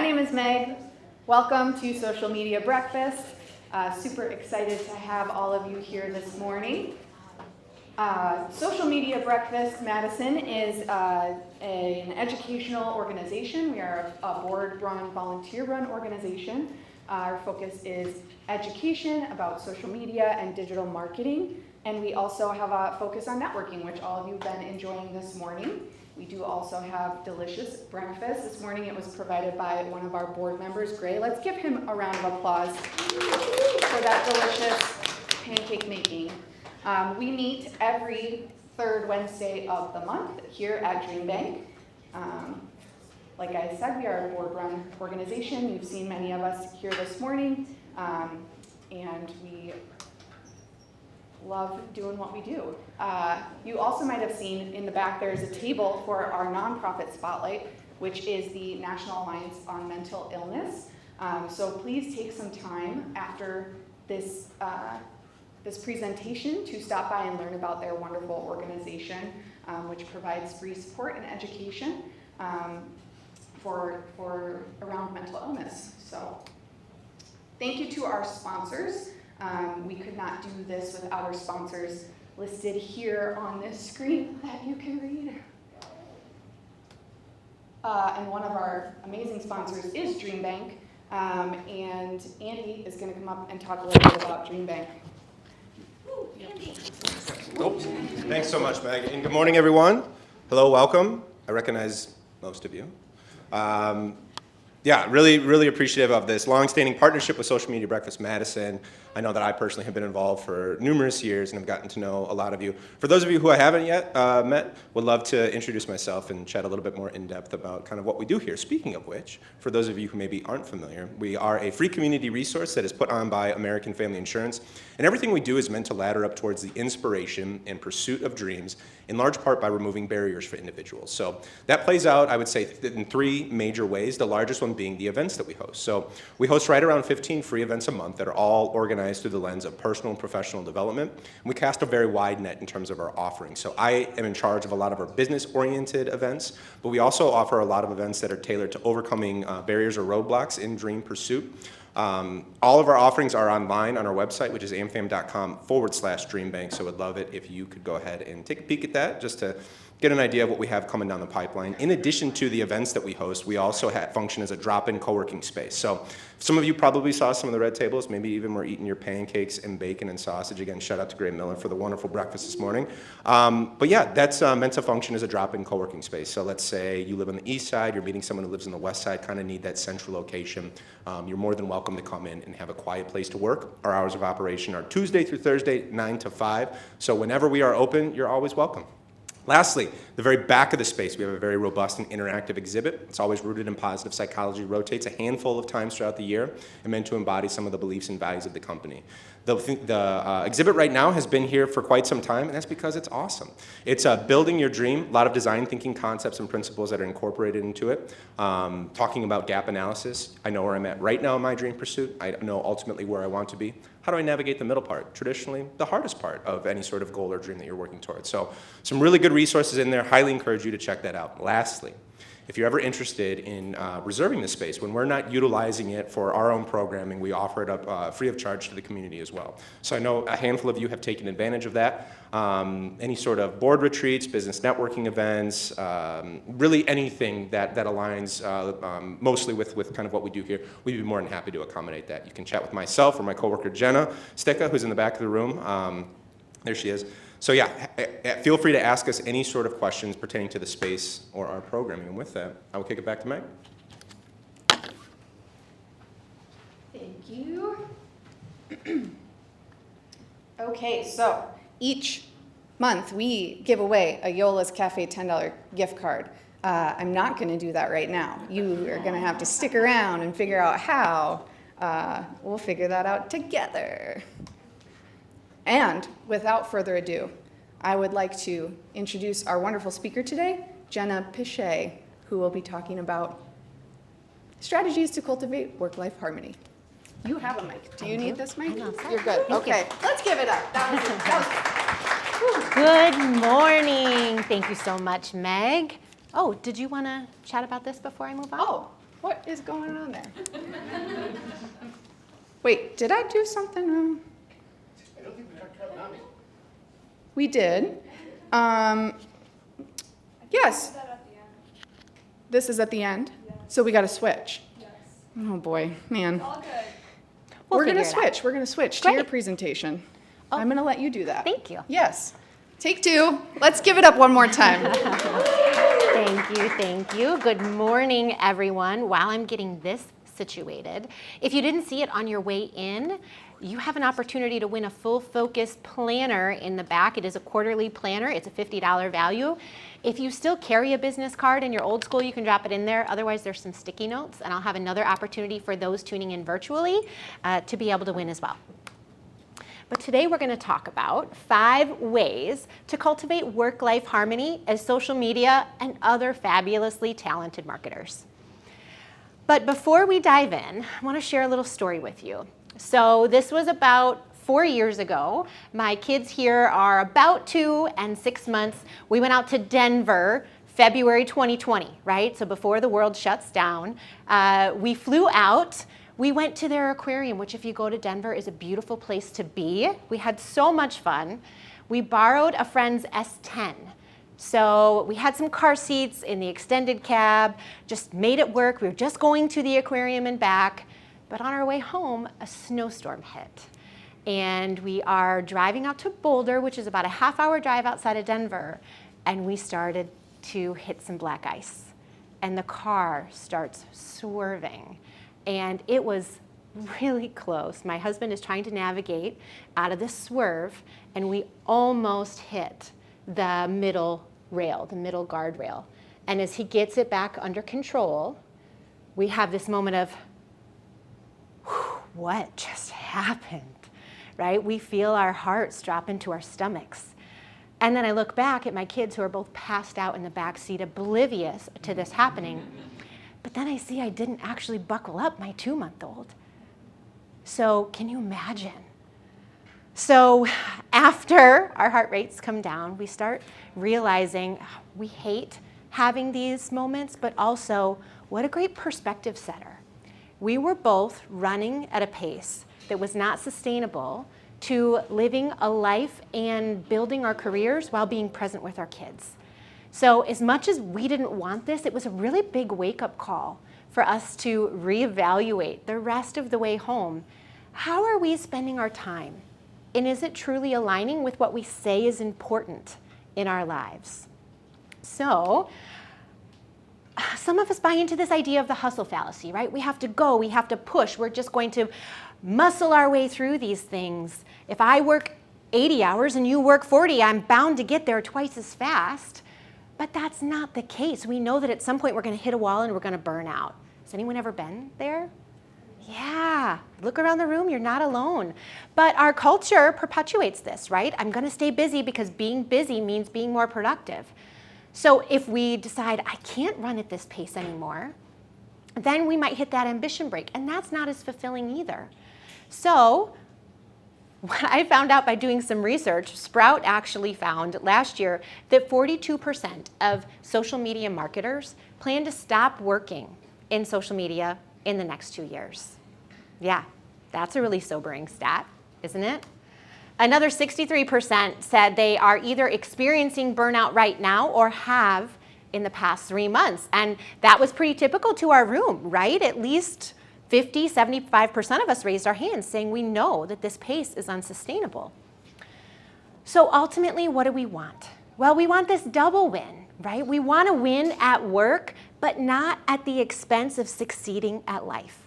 name is Meg. Welcome to Social Media Breakfast. Super excited to have all of you here this morning. Social Media Breakfast Madison is an educational organization. We are a board-run, volunteer-run organization. Our focus is education about social media and digital marketing. And we also have a focus on networking, which all of you have been enjoying this morning. We do also have delicious breakfast. This morning it was provided by one of our board members, Gray. Let's give him a round of applause for that delicious pancake making. We meet every third Wednesday of the month here at Dream Bank. Like I said, we are a board-run organization. You've seen many of us here this morning, and we love doing what we do. You also might have seen in the back there's a table for our nonprofit spotlight, which is the National Alliance on Mental Illness. So please take some time after this presentation to stop by and learn about their wonderful organization, which provides free support and education for around mental illness. So thank you to our sponsors. We could not do this without our sponsors listed here on this screen that you can read. And one of our amazing sponsors is Dream Bank. And Andy is going to come up and talk a little bit about Dream Bank. Andy. Oh, thanks so much, Meg. And good morning, everyone. Hello, welcome. I recognize most of you. Yeah, really appreciative of this long-standing partnership with Social Media Breakfast Madison. I know that I personally have been involved for numerous years and have gotten to know a lot of you. For those of you who I haven't yet met, would love to introduce myself and chat a little bit more in depth about kind of what we do here. Speaking of which, for those of you who maybe aren't familiar, we are a free community resource that is put on by American Family Insurance, and everything we do is meant to ladder up towards the inspiration and pursuit of dreams, in large part by removing barriers for individuals. So that plays out, I would say, in three major ways, the largest one being the events that we host. So we host right around 15 free events a month that are all organized through the lens of personal and professional development. And we cast a very wide net in terms of our offerings. So I am in charge of a lot of our business-oriented events, but we also offer a lot of events that are tailored to overcoming barriers or roadblocks in dream pursuit. All of our offerings are online on our website, which is amfam.com/dreambank, so would love it if you could go ahead and take a peek at that just to get an idea of what we have coming down the pipeline. In addition to the events that we host, we also function as a drop-in co-working space. So some of you probably saw some of the red tables, maybe even were eating your pancakes and bacon and sausage. Again, shout out to Gray Miller for the wonderful breakfast this morning. But yeah, that's meant to function as a drop-in co-working space. So let's say you live on the east side, you're meeting someone who lives on the west side, kind of need that central location. You're more than welcome to come in and have a quiet place to work. Our hours of operation are Tuesday through Thursday, 9 to 5. So whenever we are open, you're always welcome. Lastly, the very back of the space, we have a very robust and interactive exhibit. It's always rooted in positive psychology, rotates a handful of times throughout the year, and meant to embody some of the beliefs and values of the company. The exhibit right now has been here for quite some time, and that's because it's awesome. It's building your dream, a lot of design thinking concepts and principles that are incorporated into it, talking about gap analysis. I know where I'm at right now in my dream pursuit. I know ultimately where I want to be. How do I navigate the middle part? Traditionally, the hardest part of any sort of goal or dream that you're working towards. So some really good resources in there. Highly encourage you to check that out. Lastly, if you're ever interested in reserving this space, when we're not utilizing it for our own programming, we offer it up free of charge to the community as well. So I know a handful of you have taken advantage of that. Any sort of board retreats, business networking events, really anything that aligns mostly with kind of what we do here, we'd be more than happy to accommodate that. You can chat with myself or my coworker Jenna Sticka, who's in the back of the room. There she is. So yeah, feel free to ask us any sort of questions pertaining to the space or our programming. And with that, I will kick it back to Meg. Thank you. Okay, so each month we give away a Yola's Cafe $10 gift card. I'm not going to do that right now. You are going to have to stick around and figure out how. We'll figure that out together. And without further ado, I would like to introduce our wonderful speaker today, Jenna Piche, who will be talking about strategies to cultivate work-life harmony. You have a mic. Do you need this mic? You're good. Okay, let's give it up. Good morning. Thank you so much, Meg. Oh, did you want to chat about this before I move on? Oh, What is going on there? Wait, did I do something wrong? I don't think we got cut on it. We did. Yes. This is at the end? So we got to switch? Yes. Oh, boy, man. All good. We're going to figure it out. switch. We're going to switch to your Great. presentation. Oh. I'm going to let you do that. Thank you. Yes. Take two. Let's give it up one more time. Thank you. Good morning, everyone. While I'm getting this situated, if you didn't see it on your way in, you have an opportunity to win a full focus planner in the back. It is a quarterly planner. It's a $50 value. If you still carry a business card in your old school, you can drop it in there. Otherwise, there's some sticky notes, and I'll have another opportunity for those tuning in virtually to be able to win as well. But today we're going to talk about 5 ways to cultivate work-life harmony as social media and other fabulously talented marketers. But before we dive in, I want to share a little story with you. So this was about 4 years ago. My kids here are about 2 and 6 months. We went out to Denver, February 2020, right? So before the world shuts down. We flew out. We went to their aquarium, which if you go to Denver is a beautiful place to be. We had so much fun. We borrowed a friend's S10. So we had some car seats in the extended cab, just made it work. We were just going to the aquarium and back. But on our way home, a snowstorm hit. And we are driving out to Boulder, which is about a half-hour drive outside of Denver, and we started to hit some black ice. And the car starts swerving. And it was really close. My husband is trying to navigate out of this swerve, and we almost hit the middle rail, the middle guardrail. And as he gets it back under control, we have this moment of, what just happened, right? We feel our hearts drop into our stomachs. And then I look back at my kids who are both passed out in the back seat, oblivious to this happening. But then I see I didn't actually buckle up my 2-month-old. So can you imagine? So after our heart rates come down, we start realizing we hate having these moments, but also what a great perspective setter. We were both running at a pace that was not sustainable to living a life and building our careers while being present with our kids. So as much as we didn't want this, it was a really big wake-up call for us to reevaluate the rest of the way home. How are we spending our time? And is it truly aligning with what we say is important in our lives? So some of us buy into this idea of the hustle fallacy, right? We have to go, we have to push, we're just going to muscle our way through these things. If I work 80 hours and you work 40, I'm bound to get there twice as fast. But that's not the case. We know that at some point we're going to hit a wall and we're going to burn out. Has anyone ever been there? Yeah, look around the room, you're not alone. But our culture perpetuates this, right? I'm going to stay busy because being busy means being more productive. So if we decide, I can't run at this pace anymore, then we might hit that ambition break, and that's not as fulfilling either. So what I found out by doing some research, Sprout actually found last year that 42% of social media marketers plan to stop working in social media in the next 2 years. Yeah, that's a really sobering stat, isn't it? Another 63% said they are either experiencing burnout right now or have in the past 3 months. And that was pretty typical to our room, right? At least 50, 75% of us raised our hands saying we know that this pace is unsustainable. So ultimately, what do we want? Well, we want this double win, right? We want to win at work, but not at the expense of succeeding at life.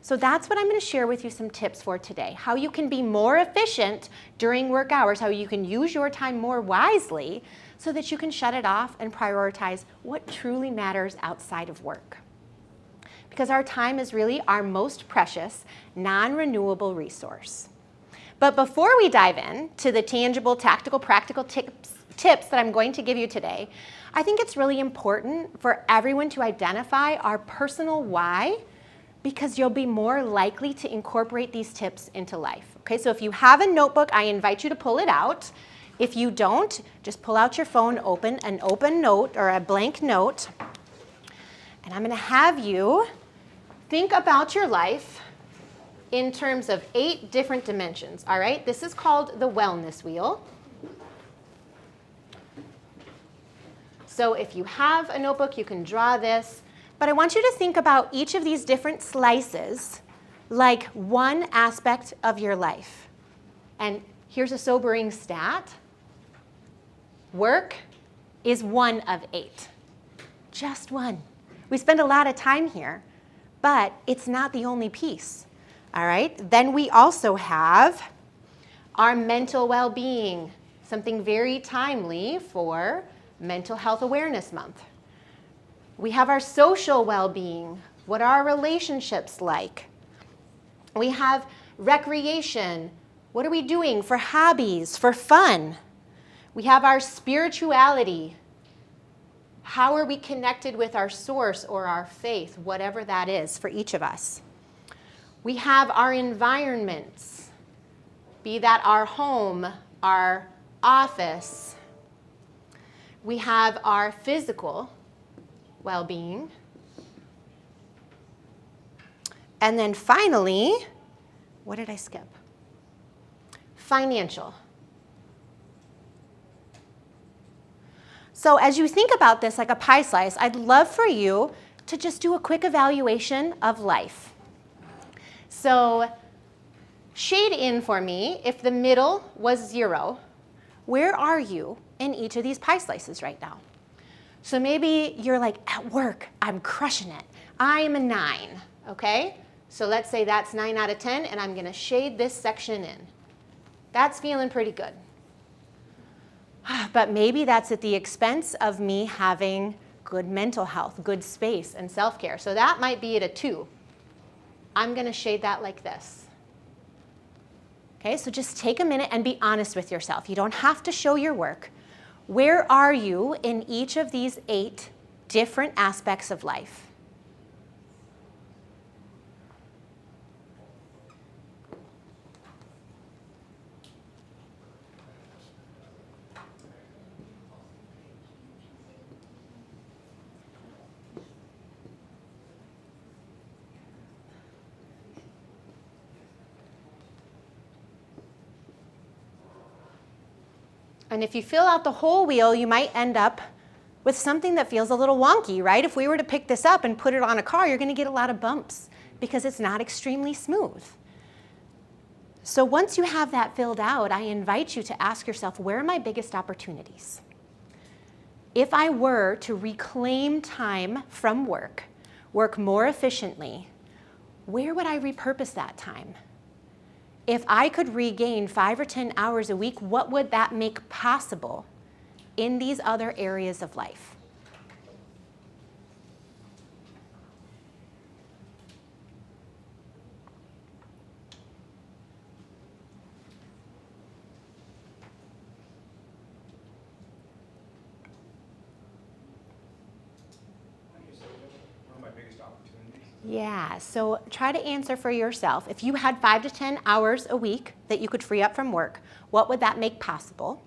So that's what I'm going to share with you some tips for today. How you can be more efficient during work hours, how you can use your time more wisely so that you can shut it off and prioritize what truly matters outside of work. Because our time is really our most precious, non-renewable resource. But before we dive in to the tangible, tactical, practical tips that I'm going to give you today, I think it's really important for everyone to identify our personal why, because you'll be more likely to incorporate these tips into life. Okay, so if you have a notebook, I invite you to pull it out. If you don't, just pull out your phone, open an open note or a blank note, and I'm going to have you think about your life in terms of 8 different dimensions, all right? This is called the wellness wheel. So if you have a notebook, you can draw this. But I want you to think about each of these different slices like one aspect of your life. And here's a sobering stat. Work is 1 of 8. Just 1. We spend a lot of time here, but it's not the only piece. All right? Then we also have our mental well-being, something very timely for Mental Health Awareness Month. We have our social well-being. What are our relationships like? We have recreation. What are we doing for hobbies, for fun? We have our spirituality. How are we connected with our source or our faith, whatever that is for each of us? We have our environments, be that our home, our office. We have our physical well-being. And then finally, what did I skip? Financial. So as you think about this like a pie slice, I'd love for you to just do a quick evaluation of life. So shade in for me, if the middle was 0, where are you in each of these pie slices right now? So maybe you're like, at work, I'm crushing it. I'm a 9, okay? So let's say that's 9 out of 10, and I'm gonna shade this section in. That's feeling pretty good. But maybe that's at the expense of me having good mental health, good space, and self-care. So that might be at a 2. I'm gonna shade that like this. Okay, so just take a minute and be honest with yourself. You don't have to show your work. Where are you in each of these 8 different aspects of life? And if you fill out the whole wheel, you might end up with something that feels a little wonky, right? If we were to pick this up and put it on a car, you're going to get a lot of bumps because it's not extremely smooth. So once you have that filled out, I invite you to ask yourself, where are my biggest opportunities? If I were to reclaim time from work, work more efficiently, where would I repurpose that time? If I could regain 5 or 10 hours a week, what would that make possible in these other areas of life? Yeah, so try to answer for yourself. If you had 5 to 10 hours a week that you could free up from work, what would that make possible?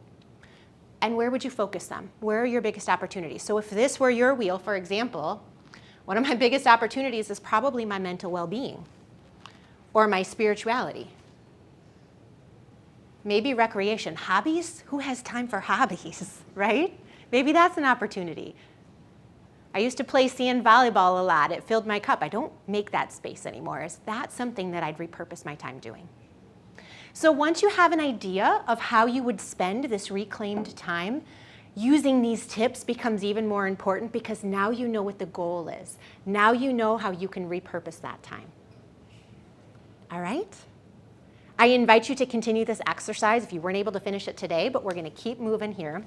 And where would you focus them? Where are your biggest opportunities? So if this were your wheel, for example, one of my biggest opportunities is probably my mental well-being or my spirituality. Maybe recreation. Hobbies? Who has time for hobbies, right? Maybe that's an opportunity. I used to play sand volleyball a lot. It filled my cup. I don't make that space anymore. Is that something that I'd repurpose my time doing? So once you have an idea of how you would spend this reclaimed time, using these tips becomes even more important because now you know what the goal is. Now you know how you can repurpose that time. All right? I invite you to continue this exercise if you weren't able to finish it today, but we're going to keep moving here.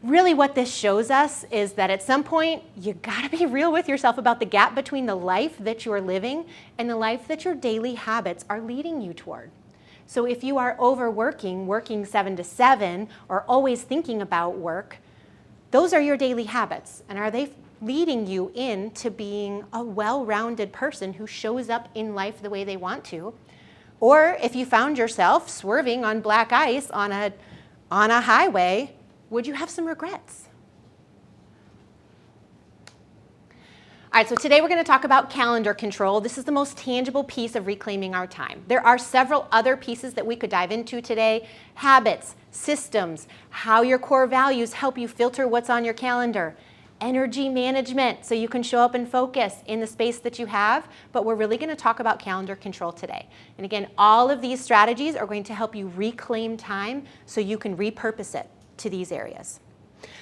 Really what this shows us is that at some point, you gotta be real with yourself about the gap between the life that you're living and the life that your daily habits are leading you toward. So if you are overworking, working 7 to 7, or always thinking about work, those are your daily habits. And are they leading you into being a well-rounded person who shows up in life the way they want to? Or if you found yourself swerving on black ice on a highway, would you have some regrets? All right, so today we're going to talk about calendar control. This is the most tangible piece of reclaiming our time. There are several other pieces that we could dive into today. Habits, systems, how your core values help you filter what's on your calendar. Energy management, so you can show up and focus in the space that you have, but we're really going to talk about calendar control today. And again, all of these strategies are going to help you reclaim time so you can repurpose it to these areas.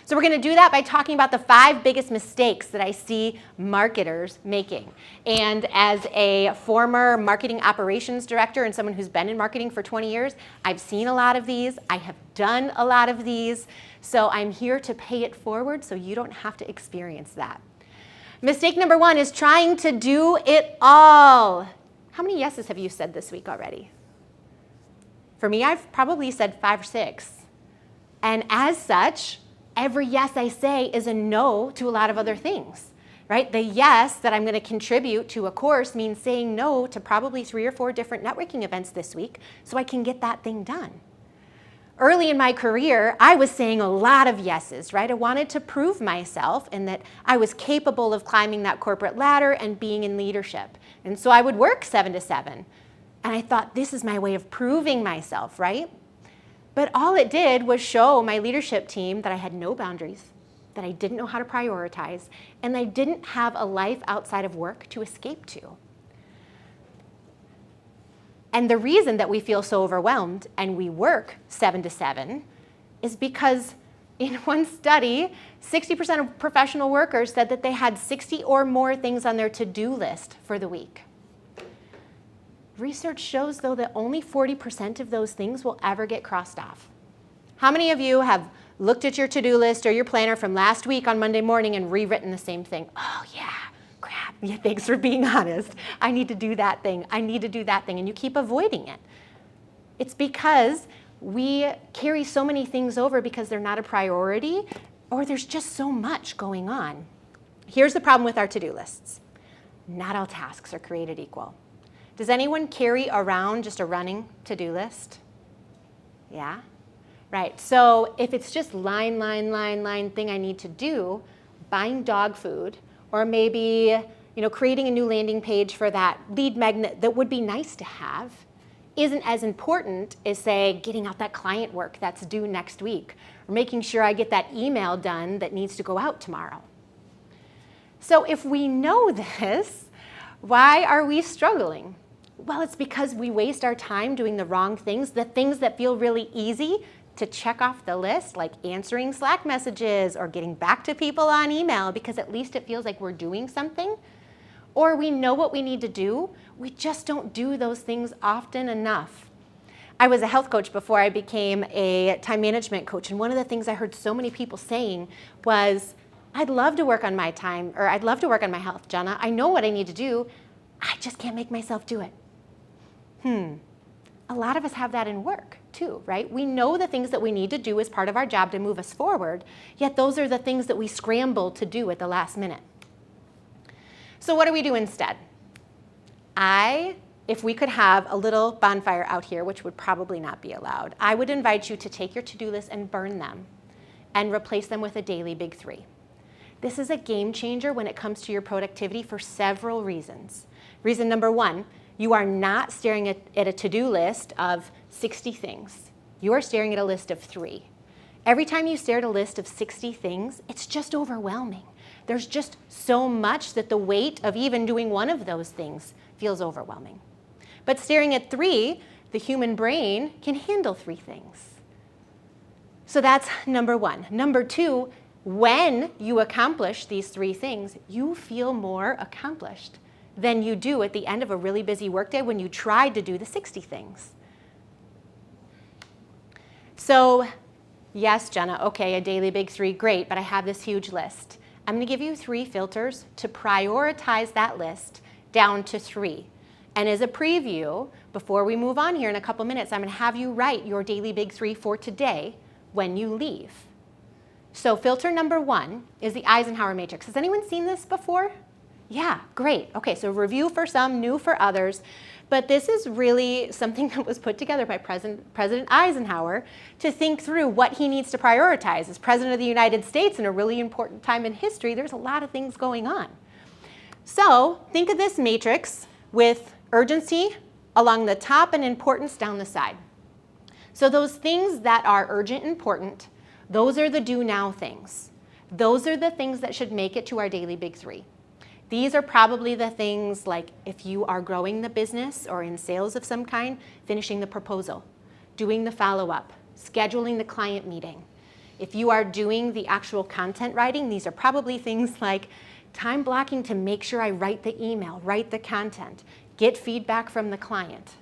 So we're going to do that by talking about the 5 biggest mistakes that I see marketers making. And as a former marketing operations director and someone who's been in marketing for 20 years, I've seen a lot of these. I have done a lot of these. So I'm here to pay it forward so you don't have to experience that. Mistake number 1 is trying to do it all. How many yeses have you said this week already? For me, I've probably said 5 or 6. And as such, every yes I say is a no to a lot of other things, right? The yes that I'm going to contribute to a course means saying no to probably 3 or 4 different networking events this week so I can get that thing done. Early in my career, I was saying a lot of yeses, right? I wanted to prove myself and that I was capable of climbing that corporate ladder and being in leadership. And so I would work 7 to 7. And I thought, this is my way of proving myself, right? But all it did was show my leadership team that I had no boundaries, that I didn't know how to prioritize, and I didn't have a life outside of work to escape to. And the reason that we feel so overwhelmed and we work 7 to 7 is because in one study, 60% of professional workers said that they had 60 or more things on their to-do list for the week. Research shows, though, that only 40% of those things will ever get crossed off. How many of you have looked at your to-do list or your planner from last week on Monday morning and rewritten the same thing? Oh, yeah, crap. Yeah, thanks for being honest. I need to do that thing. I need to do that thing. And you keep avoiding it. It's because we carry so many things over because they're not a priority or there's just so much going on. Here's the problem with our to-do lists. Not all tasks are created equal. Does anyone carry around just a running to-do list? Yeah? Right, so if it's just line thing I need to do, buying dog food, or maybe creating a new landing page for that lead magnet that would be nice to have, isn't as important as, say, getting out that client work that's due next week, or making sure I get that email done that needs to go out tomorrow. So if we know this, why are we struggling? Well, it's because we waste our time doing the wrong things, the things that feel really easy to check off the list, like answering Slack messages or getting back to people on email because at least it feels like we're doing something. Or we know what we need to do, we just don't do those things often enough. I was a health coach before I became a time management coach, and one of the things I heard so many people saying was, I'd love to work on my time, or I'd love to work on my health, Jenna. I know what I need to do, I just can't make myself do it. A lot of us have that in work too, right? We know the things that we need to do as part of our job to move us forward, yet those are the things that we scramble to do at the last minute. So what do we do instead? If we could have a little bonfire out here, which would probably not be allowed, I would invite you to take your to-do list and burn them and replace them with a daily big 3. This is a game changer when it comes to your productivity for several reasons. Reason number 1, you are not staring at a to-do list of 60 things. You are staring at a list of 3. Every time you stare at a list of 60 things, it's just overwhelming. There's just so much that the weight of even doing one of those things feels overwhelming. But staring at 3, the human brain can handle 3 things. So that's number 1. Number 2, when you accomplish these 3 things, you feel more accomplished than you do at the end of a really busy workday when you tried to do the 60 things. So, yes, Jenna, okay, a daily big 3, great, but I have this huge list. I'm going to give you 3 filters to prioritize that list down to 3. And as a preview, before we move on here in a couple minutes, I'm going to have you write your daily big 3 for today when you leave. So filter number 1 is the Eisenhower matrix. Has anyone seen this before? Yeah, great. Okay, so review for some, new for others. But this is really something that was put together by President Eisenhower to think through what he needs to prioritize. As President of the United States in a really important time in history, there's a lot of things going on. So think of this matrix with urgency along the top and importance down the side. So those things that are urgent and important, those are the do now things. Those are the things that should make it to our daily big three. These are probably the things like if you are growing the business or in sales of some kind, finishing the proposal, doing the follow-up, scheduling the client meeting. If you are doing the actual content writing, these are probably things like time blocking to make sure I write the email, write the content, get feedback from the client.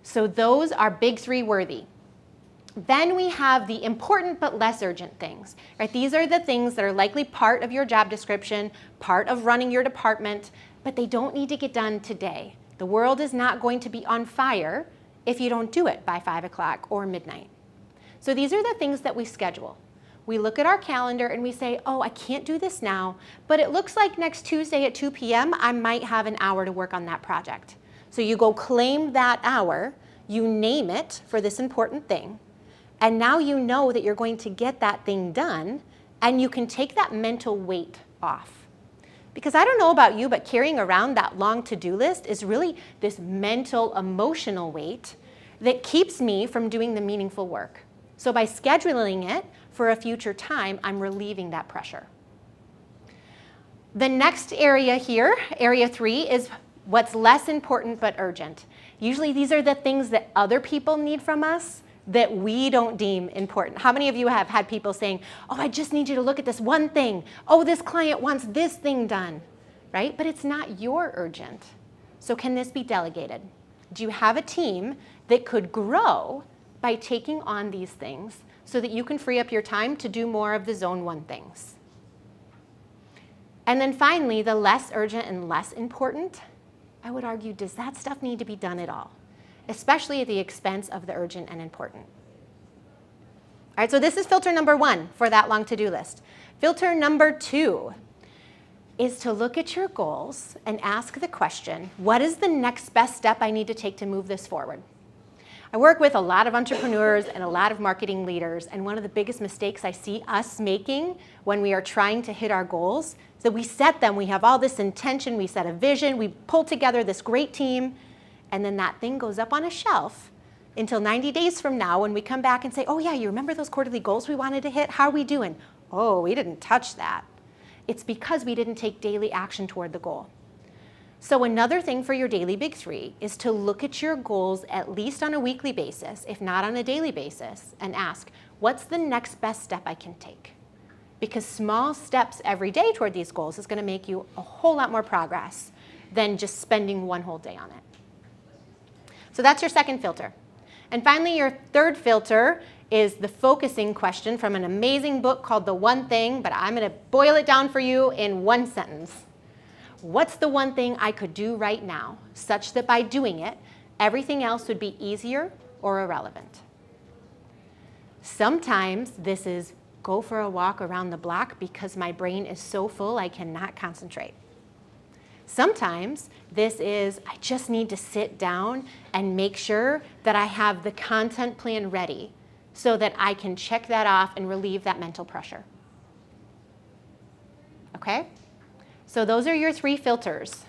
So those are big three worthy. Then we have the important but less urgent things, right? These are the things that are likely part of your job description, part of running your department, but they don't need to get done today. The world is not going to be on fire if you don't do it by 5 o'clock or midnight. So these are the things that we schedule. We look at our calendar and we say, oh, I can't do this now, but it looks like next Tuesday at 2 p.m. I might have an hour to work on that project. So you go claim that hour, you name it for this important thing, and now you know that you're going to get that thing done, and you can take that mental weight off. Because I don't know about you, but carrying around that long to-do list is really this mental, emotional weight that keeps me from doing the meaningful work. So by scheduling it for a future time, I'm relieving that pressure. The next area here, area 3, is what's less important but urgent. Usually these are the things that other people need from us that we don't deem important. How many of you have had people saying, oh, I just need you to look at this one thing. Oh, this client wants this thing done, right? But it's not your urgent. So can this be delegated? Do you have a team that could grow by taking on these things so that you can free up your time to do more of the zone 1 things? And then finally, the less urgent and less important, I would argue, does that stuff need to be done at all? Especially at the expense of the urgent and important. All right, so this is filter number 1 for that long to-do list. Filter number 2 is to look at your goals and ask the question, what is the next best step I need to take to move this forward? I work with a lot of entrepreneurs and a lot of marketing leaders, and one of the biggest mistakes I see us making when we are trying to hit our goals is that we set them, we have all this intention, we set a vision, we pull together this great team, and then that thing goes up on a shelf until 90 days from now when we come back and say, oh yeah, you remember those quarterly goals we wanted to hit? How are we doing? Oh, we didn't touch that. It's because we didn't take daily action toward the goal. So another thing for your daily big three is to look at your goals at least on a weekly basis, if not on a daily basis, and ask, what's the next best step I can take? Because small steps every day toward these goals is going to make you a whole lot more progress than just spending one whole day on it. So that's your second filter. And finally, your third filter is the focusing question from an amazing book called The One Thing, but I'm going to boil it down for you in one sentence. What's the one thing I could do right now, such that by doing it, everything else would be easier or irrelevant? Sometimes this is go for a walk around the block because my brain is so full I cannot concentrate. Sometimes this is, I just need to sit down and make sure that I have the content plan ready so that I can check that off and relieve that mental pressure. Okay? So those are your 3 filters.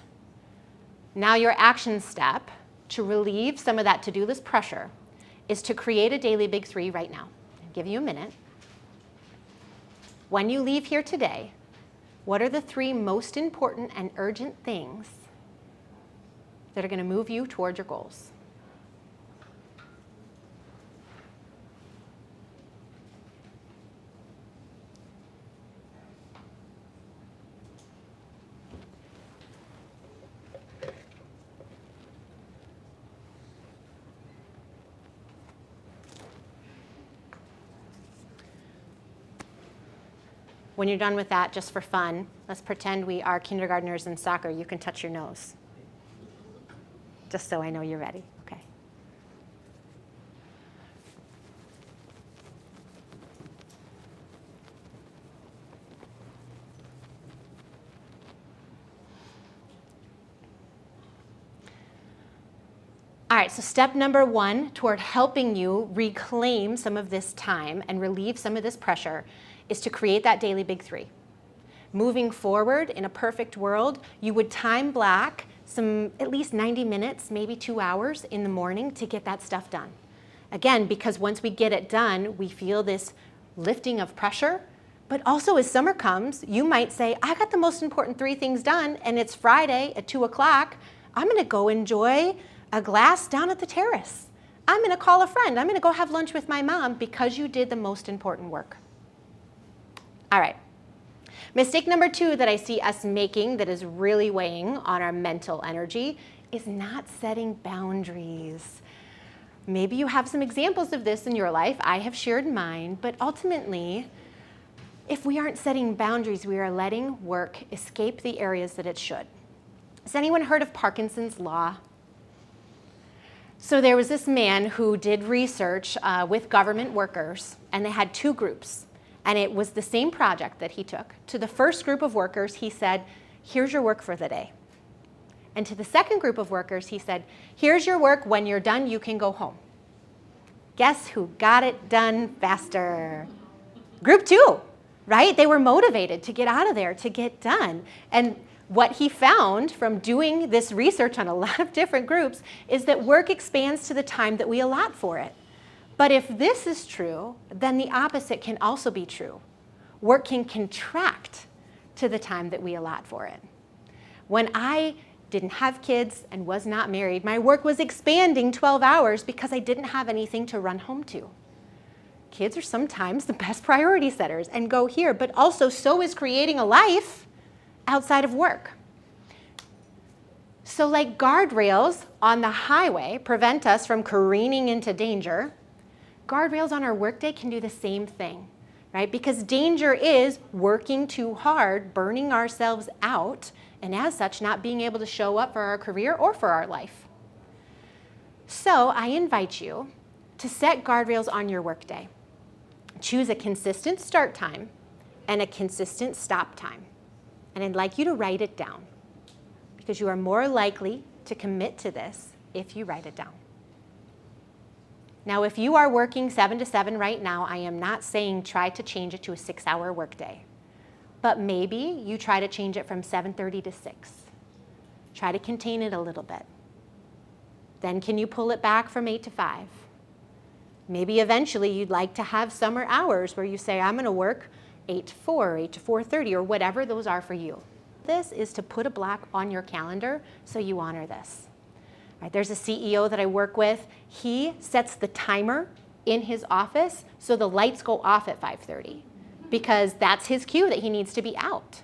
Now your action step to relieve some of that to-do list pressure is to create a daily big 3 right now. I'll give you a minute. When you leave here today, what are the 3 most important and urgent things that are going to move you toward your goals? When you're done with that, just for fun, let's pretend we are kindergartners in soccer. You can touch your nose. Just so I know you're ready. Okay. All right, so step number 1 toward helping you reclaim some of this time and relieve some of this pressure is to create that daily big 3. Moving forward, in a perfect world, you would time block at least 90 minutes, maybe 2 hours in the morning to get that stuff done. Again, because once we get it done, we feel this lifting of pressure. But also as summer comes, you might say, I got the most important 3 things done, and it's Friday at 2 o'clock. I'm gonna go enjoy a glass down at the terrace. I'm gonna call a friend. I'm gonna go have lunch with my mom because you did the most important work. All right. Mistake number 2 that I see us making that is really weighing on our mental energy is not setting boundaries. Maybe you have some examples of this in your life. I have shared mine, but ultimately, if we aren't setting boundaries, we are letting work escape the areas that it should. Has anyone heard of Parkinson's law? So there was this man who did research with government workers, and they had 2 groups. And it was the same project that he took. To the first group of workers, he said, here's your work for the day. And to the second group of workers, he said, here's your work. When you're done, you can go home. Guess who got it done faster? Group 2, right? They were motivated to get out of there, to get done. And what he found from doing this research on a lot of different groups is that work expands to the time that we allot for it. But if this is true, then the opposite can also be true. Work can contract to the time that we allot for it. When I didn't have kids and was not married, my work was expanding 12 hours because I didn't have anything to run home to. Kids are sometimes the best priority setters and go here, but also so is creating a life outside of work. So like guardrails on the highway prevent us from careening into danger, guardrails on our workday can do the same thing, right? Because danger is working too hard, burning ourselves out, and as such, not being able to show up for our career or for our life. So I invite you to set guardrails on your workday. Choose a consistent start time and a consistent stop time. And I'd like you to write it down because you are more likely to commit to this if you write it down. Now, if you are working 7 to 7 right now, I am not saying try to change it to a 6-hour workday. But maybe you try to change it from 7:30 to 6. Try to contain it a little bit. Then can you pull it back from 8 to 5? Maybe eventually you'd like to have summer hours where you say, I'm going to work 8 to 4, 8 to 4:30, or whatever those are for you. This is to put a block on your calendar so you honor this. Right, there's a CEO that I work with. He sets the timer in his office so the lights go off at 5:30 because that's his cue that he needs to be out.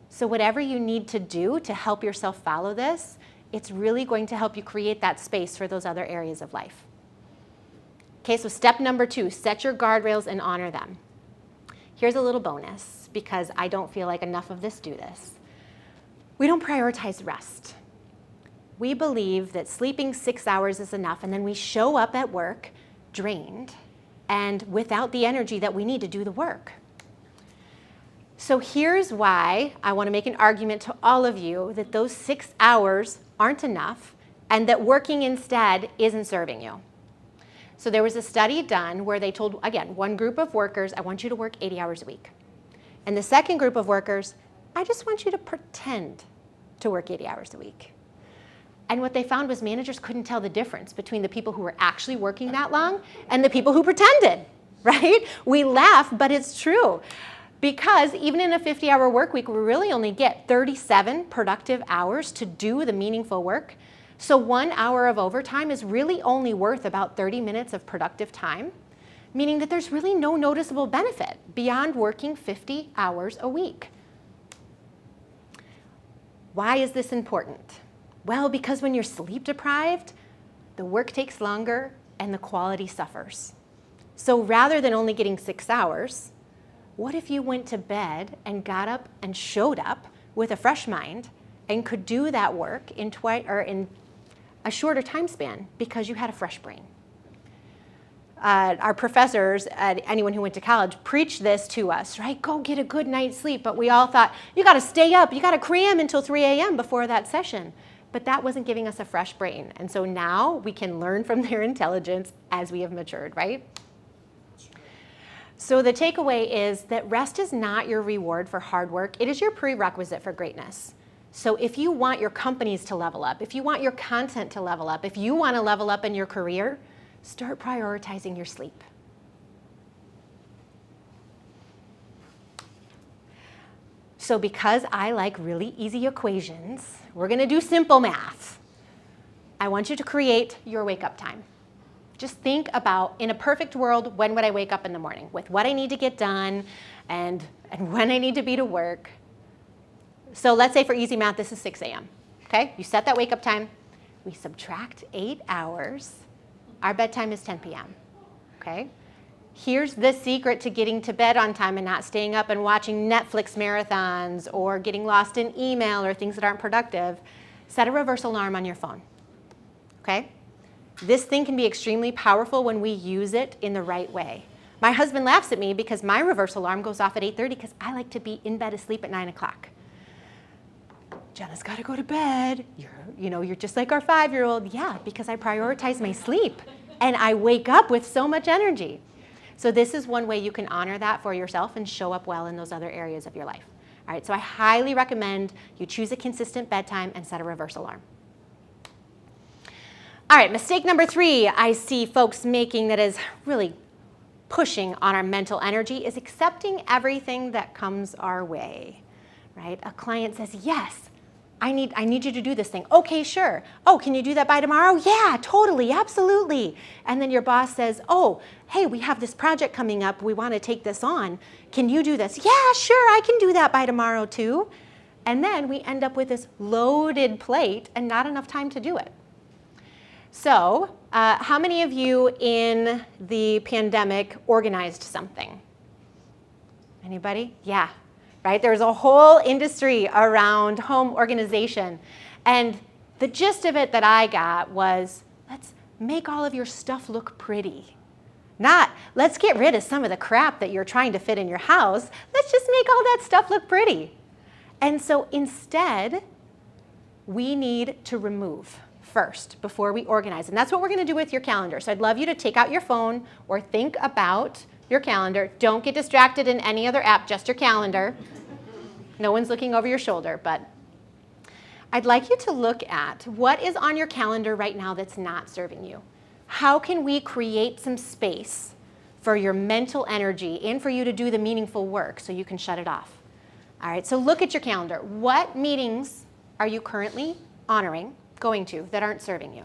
So whatever you need to do to help yourself follow this, it's really going to help you create that space for those other areas of life. Okay, so step number 2, set your guardrails and honor them. Here's a little bonus because I don't feel like enough of this do this. We don't prioritize rest. We believe that sleeping 6 hours is enough, and then we show up at work drained and without the energy that we need to do the work. So here's why I want to make an argument to all of you that those 6 hours aren't enough and that working instead isn't serving you. So there was a study done where they told, again, one group of workers, I want you to work 80 hours a week. And the second group of workers, I just want you to pretend to work 80 hours a week. And what they found was managers couldn't tell the difference between the people who were actually working that long and the people who pretended, right? We laugh, but it's true. Because even in a 50-hour work week, we really only get 37 productive hours to do the meaningful work. So 1 hour of overtime is really only worth about 30 minutes of productive time, meaning that there's really no noticeable benefit beyond working 50 hours a week. Why is this important? Well, because when you're sleep deprived, the work takes longer and the quality suffers. So rather than only getting 6 hours, what if you went to bed and got up and showed up with a fresh mind and could do that work in a shorter time span because you had a fresh brain? Our professors, anyone who went to college, preached this to us, right? Go get a good night's sleep. But we all thought, you got to stay up. You got to cram until 3 a.m. before that session. But that wasn't giving us a fresh brain. And so now we can learn from their intelligence as we have matured, right? So the takeaway is that rest is not your reward for hard work. It is your prerequisite for greatness. So if you want your companies to level up, if you want your content to level up, if you want to level up in your career, start prioritizing your sleep. So because I like really easy equations, we're going to do simple math. I want you to create your wake-up time. Just think about, in a perfect world, when would I wake up in the morning with what I need to get done and when I need to be to work. So let's say for easy math, this is 6 a.m. Okay? You set that wake-up time. We subtract 8 hours. Our bedtime is 10 p.m. Okay? Here's the secret to getting to bed on time and not staying up and watching Netflix marathons or getting lost in email or things that aren't productive. Set a reverse alarm on your phone. Okay? This thing can be extremely powerful when we use it in the right way. My husband laughs at me because my reverse alarm goes off at 8:30 because I like to be in bed asleep at 9 o'clock. Jenna's got to go to bed. You're just like our 5-year-old. Yeah, because I prioritize my sleep and I wake up with so much energy. So this is one way you can honor that for yourself and show up well in those other areas of your life. All right, so I highly recommend you choose a consistent bedtime and set a reverse alarm. All right, mistake number 3 I see folks making that is really pushing on our mental energy is accepting everything that comes our way, right? A client says, yes, I need you to do this thing. Okay, sure. Oh, can you do that by tomorrow? Yeah, totally, absolutely. And then your boss says, oh, hey, we have this project coming up. We want to take this on. Can you do this? Yeah, sure, I can do that by tomorrow too. And then we end up with this loaded plate and not enough time to do it. So how many of you in the pandemic organized something? Anybody? Yeah, right? There's a whole industry around home organization. And the gist of it that I got was, let's make all of your stuff look pretty. Not, let's get rid of some of the crap that you're trying to fit in your house. Let's just make all that stuff look pretty. And so instead, we need to remove first before we organize. And that's what we're going to do with your calendar. So I'd love you to take out your phone or think about your calendar. Don't get distracted in any other app, just your calendar. No one's looking over your shoulder, but I'd like you to look at what is on your calendar right now that's not serving you. How can we create some space for your mental energy and for you to do the meaningful work so you can shut it off? All right, so look at your calendar. What meetings are you currently honoring, going to, that aren't serving you?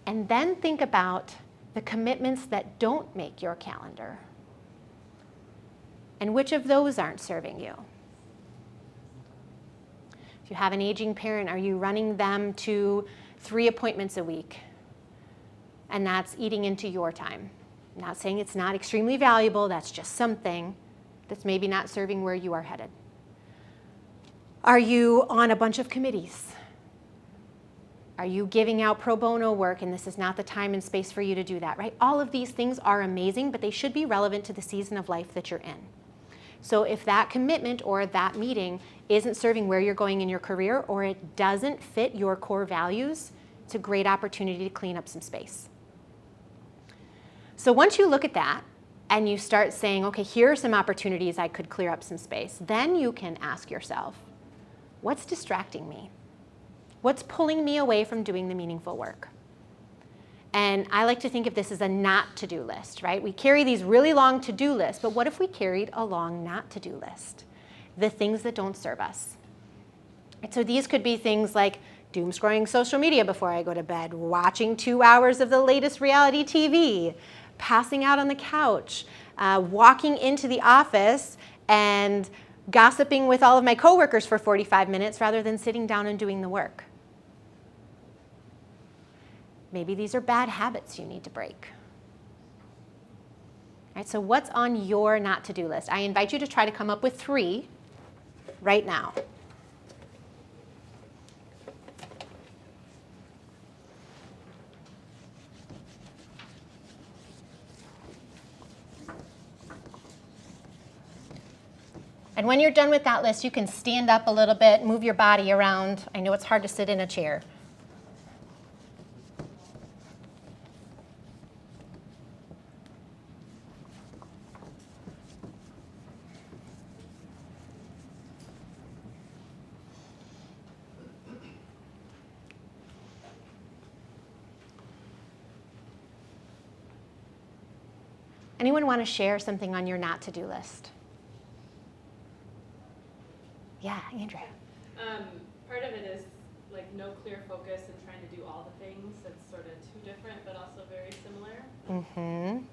And then think about the commitments that don't make your calendar. And which of those aren't serving you? If you have an aging parent, are you running them to 3 appointments a week? And that's eating into your time. I'm not saying it's not extremely valuable, that's just something that's maybe not serving where you are headed. Are you on a bunch of committees? Are you giving out pro bono work and this is not the time and space for you to do that, right? All of these things are amazing, but they should be relevant to the season of life that you're in. So if that commitment or that meeting isn't serving where you're going in your career or it doesn't fit your core values, it's a great opportunity to clean up some space. So once you look at that and you start saying, okay, here are some opportunities I could clear up some space, then you can ask yourself, what's distracting me? What's pulling me away from doing the meaningful work? And I like to think of this as a not to-do list, right? We carry these really long to-do lists, but what if we carried a long not to-do list? The things that don't serve us. And so these could be things like doom scrolling social media before I go to bed, watching 2 hours of the latest reality TV, passing out on the couch, walking into the office and gossiping with all of my coworkers for 45 minutes rather than sitting down and doing the work. Maybe these are bad habits you need to break. All right, so what's on your not to-do list? I invite you to try to come up with 3 right now. And when you're done with that list, you can stand up a little bit, move your body around. I know it's hard to sit in a chair. Anyone want to share something on your not to-do list? Yeah, Andrea. Part of it is like no clear focus and trying to do all the things. It's sort of two different, but also very similar. Mm-hmm.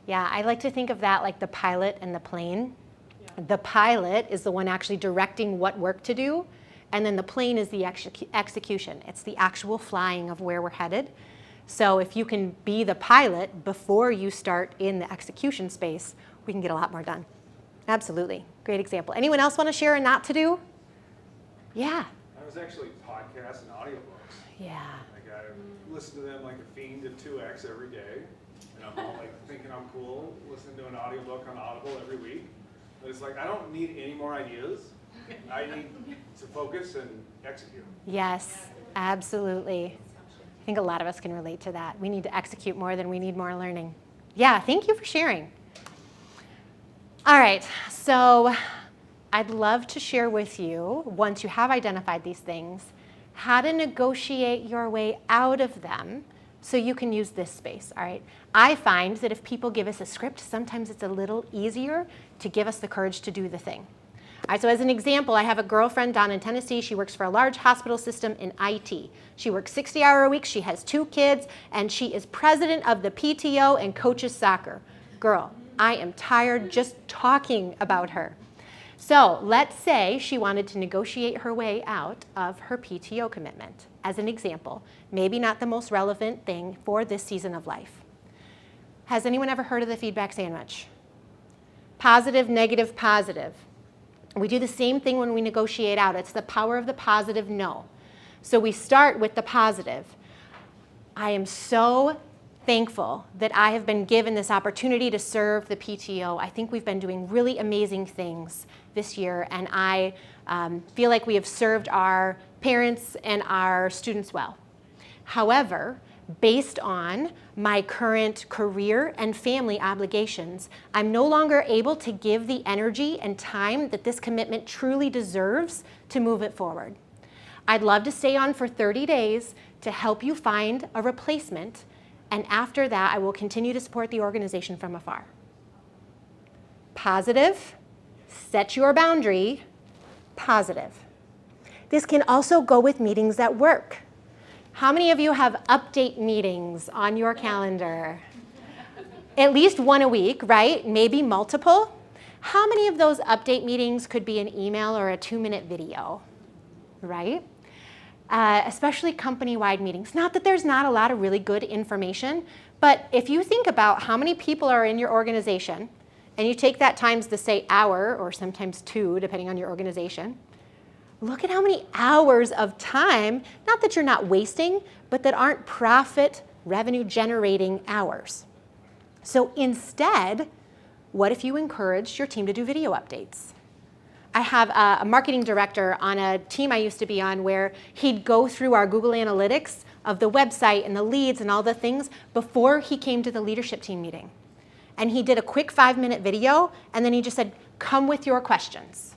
Yeah, I like to think of that like the pilot and the plane. Yeah. The pilot is the one actually directing what work to do, and then the plane is the execution. It's the actual flying of where we're headed. So if you can be the pilot before you start in the execution space, we can get a lot more done. Absolutely. Great example. Anyone else want to share a not to do? Yeah. I was actually podcasts and audiobooks. Yeah. Like I listen to them like a fiend at 2x every day. And I'm all like thinking I'm cool, listening to an audiobook on Audible every week. But it's like I don't need any more ideas. I need to focus and execute. Yes, absolutely. I think a lot of us can relate to that. We need to execute more than we need more learning. Yeah, thank you for sharing. All right, so I'd love to share with you, once you have identified these things, how to negotiate your way out of them so you can use this space, all right? I find that if people give us a script, sometimes it's a little easier to give us the courage to do the thing. All right, so as an example, I have a girlfriend down in Tennessee. She works for a large hospital system in IT. She works 60-hour a week. She has 2 kids, and she is president of the PTO and coaches soccer. Girl, I am tired just talking about her. So let's say she wanted to negotiate her way out of her PTO commitment. As an example, maybe not the most relevant thing for this season of life. Has anyone ever heard of the feedback sandwich? Positive, negative, positive. We do the same thing when we negotiate out. It's the power of the positive no. So we start with the positive. I am so thankful that I have been given this opportunity to serve the PTO. I think we've been doing really amazing things this year, and I feel like we have served our parents and our students well. However, based on my current career and family obligations, I'm no longer able to give the energy and time that this commitment truly deserves to move it forward. I'd love to stay on for 30 days to help you find a replacement, and after that, I will continue to support the organization from afar. Positive, set your boundary, positive. This can also go with meetings at work. How many of you have update meetings on your calendar? At least one a week, right? Maybe multiple. How many of those update meetings could be an email or a 2-minute video, right? Especially company-wide meetings. Not that there's not a lot of really good information, but if you think about how many people are in your organization, and you take that times the, say, hour, or sometimes 2, depending on your organization, look at how many hours of time, not that you're not wasting, but that aren't profit revenue generating hours. So instead, what if you encouraged your team to do video updates? I have a marketing director on a team I used to be on where he'd go through our Google Analytics of the website and the leads and all the things before he came to the leadership team meeting. And he did a quick 5-minute video, and then he just said, come with your questions.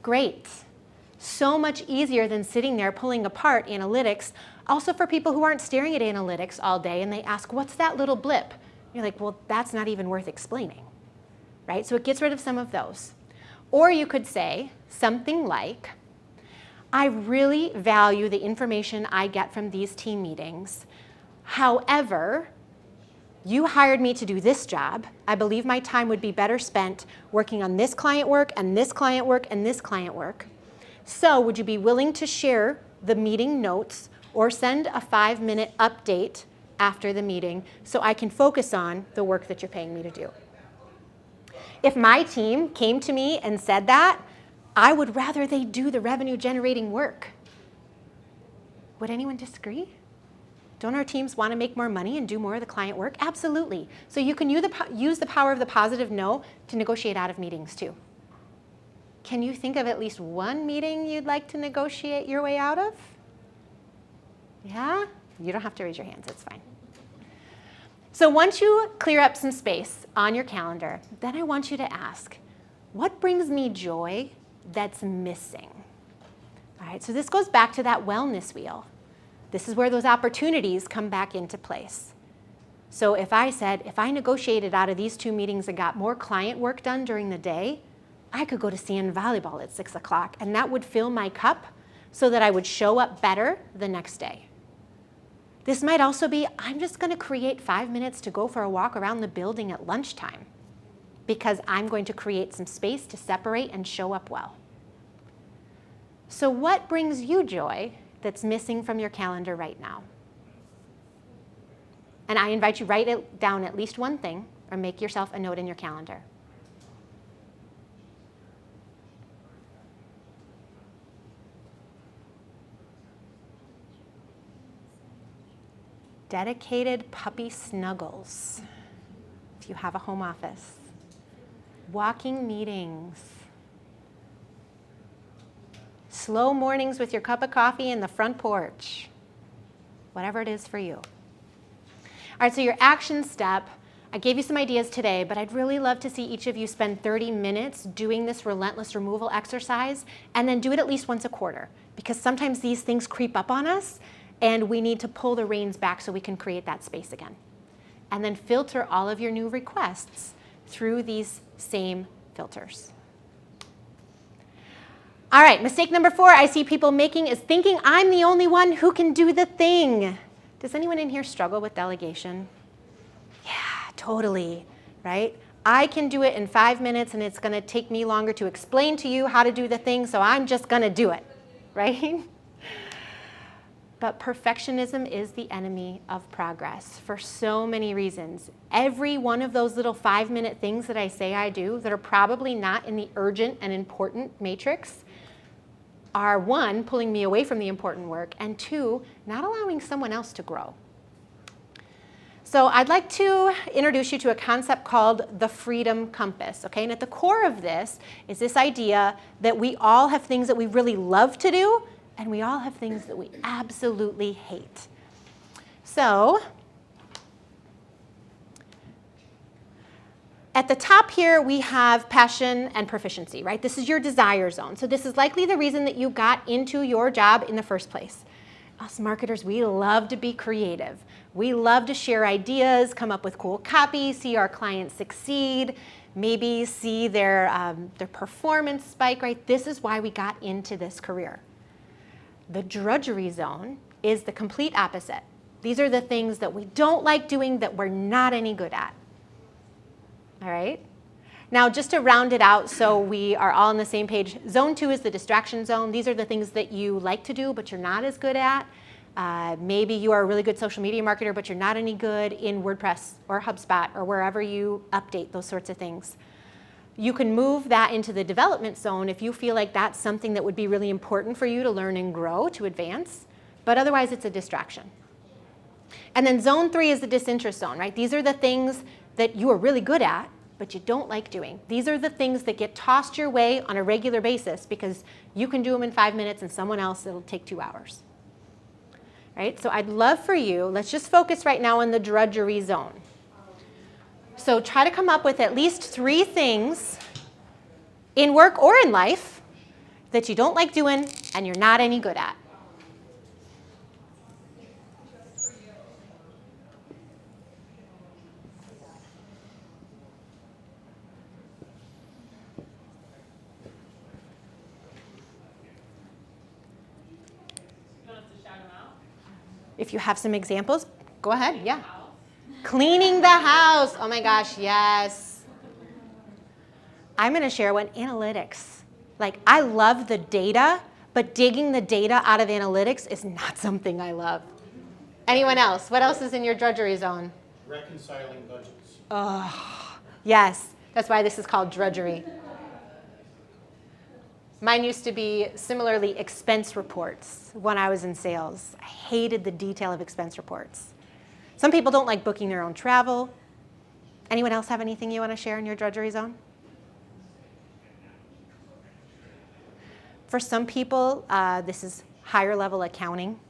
Great. So much easier than sitting there pulling apart analytics. Also for people who aren't staring at analytics all day and they ask, what's that little blip? You're like, well, that's not even worth explaining, right? So it gets rid of some of those. Or you could say something like, I really value the information I get from these team meetings. However, you hired me to do this job. I believe my time would be better spent working on this client work and this client work and this client work. So would you be willing to share the meeting notes or send a 5-minute update after the meeting so I can focus on the work that you're paying me to do? If my team came to me and said that, I would rather they do the revenue generating work. Would anyone disagree? Don't our teams want to make more money and do more of the client work? Absolutely. So you can use the power of the positive no to negotiate out of meetings too. Can you think of at least one meeting you'd like to negotiate your way out of? Yeah? You don't have to raise your hands, it's fine. So once you clear up some space on your calendar, then I want you to ask, what brings me joy that's missing? All right, so this goes back to that wellness wheel. This is where those opportunities come back into place. So if I said, if I negotiated out of these 2 meetings and got more client work done during the day, I could go to sand volleyball at 6 o'clock, and that would fill my cup so that I would show up better the next day. This might also be, I'm just going to create 5 minutes to go for a walk around the building at lunchtime because I'm going to create some space to separate and show up well. So what brings you joy that's missing from your calendar right now? And I invite you to write it down, at least one thing, or make yourself a note in your calendar. Dedicated puppy snuggles, if you have a home office. Walking meetings. Slow mornings with your cup of coffee in the front porch. Whatever it is for you. All right, so your action step, I gave you some ideas today, but I'd really love to see each of you spend 30 minutes doing this relentless removal exercise, and then do it at least once a quarter, because sometimes these things creep up on us, and we need to pull the reins back so we can create that space again. And then filter all of your new requests through these same filters. All right, mistake number 4 I see people making is thinking I'm the only one who can do the thing. Does anyone in here struggle with delegation? Yeah, totally, right? I can do it in 5 minutes, and it's going to take me longer to explain to you how to do the thing, so I'm just going to do it, right? But perfectionism is the enemy of progress for so many reasons. Every one of those little 5-minute things that I say I do that are probably not in the urgent and important matrix are, 1, pulling me away from the important work, and 2, not allowing someone else to grow. So I'd like to introduce you to a concept called the freedom compass, okay? And at the core of this is this idea that we all have things that we really love to do, and we all have things that we absolutely hate. So at the top here, we have passion and proficiency, right? This is your desire zone. So this is likely the reason that you got into your job in the first place. Us marketers, we love to be creative. We love to share ideas, come up with cool copy, see our clients succeed, maybe see their performance spike, right? This is why we got into this career. The drudgery zone is the complete opposite. These are the things that we don't like doing, that we're not any good at. All right? Now, just to round it out so we are all on the same page, zone 2 is the distraction zone. These are the things that you like to do, but you're not as good at. Maybe you are a really good social media marketer, but you're not any good in WordPress or HubSpot or wherever you update those sorts of things. You can move that into the development zone if you feel like that's something that would be really important for you to learn and grow, to advance, but otherwise it's a distraction. And then zone 3 is the disinterest zone, right? These are the things that you are really good at, but you don't like doing. These are the things that get tossed your way on a regular basis because you can do them in 5 minutes and someone else it'll take 2 hours. Right? So I'd love for you, let's just focus right now on the drudgery zone. So try to come up with at least 3 things in work or in life that you don't like doing and you're not any good at. If you have some examples, go ahead, yeah. Cleaning the house, oh my gosh, yes. I'm gonna share one, analytics. Like, I love the data, but digging the data out of analytics is not something I love. Anyone else? What else is in your drudgery zone? Reconciling budgets. Oh, yes, that's why this is called drudgery. Mine used to be similarly expense reports when I was in sales. I hated the detail of expense reports. Some people don't like booking their own travel. Anyone else have anything you want to share in your drudgery zone? For some people, this is higher level accounting.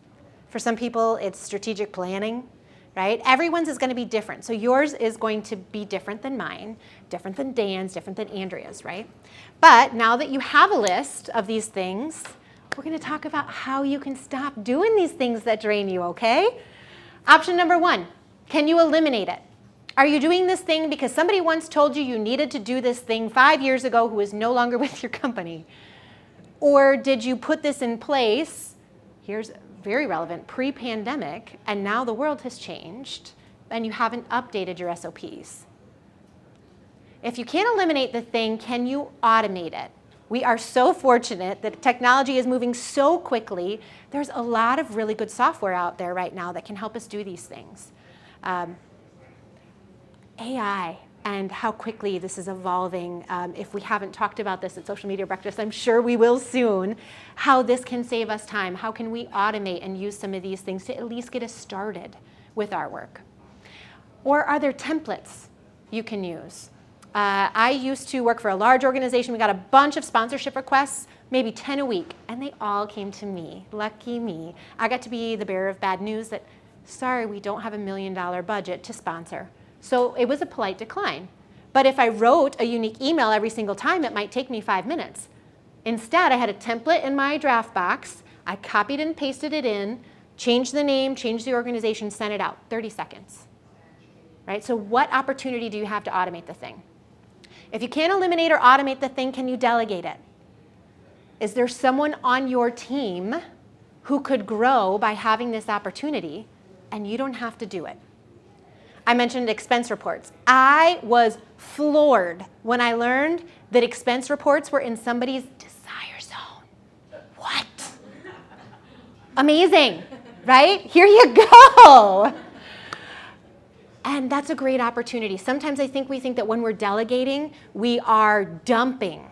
For some people, it's strategic planning, right? Everyone's is going to be different. So yours is going to be different than mine, different than Dan's, different than Andrea's, right? But now that you have a list of these things, we're going to talk about how you can stop doing these things that drain you, okay? Option number 1, can you eliminate it? Are you doing this thing because somebody once told you you needed to do this thing 5 years ago who is no longer with your company? Or did you put this in place, here's very relevant, pre-pandemic, and now the world has changed and you haven't updated your SOPs? If you can't eliminate the thing, can you automate it? We are so fortunate that technology is moving so quickly. There's a lot of really good software out there right now that can help us do these things. AI and how quickly this is evolving. If we haven't talked about this at Social Media Breakfast, I'm sure we will soon. How this can save us time. How can we automate and use some of these things to at least get us started with our work? Or are there templates you can use? I used to work for a large organization. We got a bunch of sponsorship requests, maybe 10 a week, and they all came to me. Lucky me. I got to be the bearer of bad news that, sorry, we don't have $1 million budget to sponsor. So it was a polite decline. But if I wrote a unique email every single time, it might take me 5 minutes. Instead, I had a template in my draft box. I copied and pasted it in, changed the name, changed the organization, sent it out. 30 seconds. Right? So what opportunity do you have to automate the thing? If you can't eliminate or automate the thing, can you delegate it? Is there someone on your team who could grow by having this opportunity and you don't have to do it? I mentioned expense reports. I was floored when I learned that expense reports were in somebody's desire zone. What? Amazing, right? Here you go. And that's a great opportunity. Sometimes we think that when we're delegating, we are dumping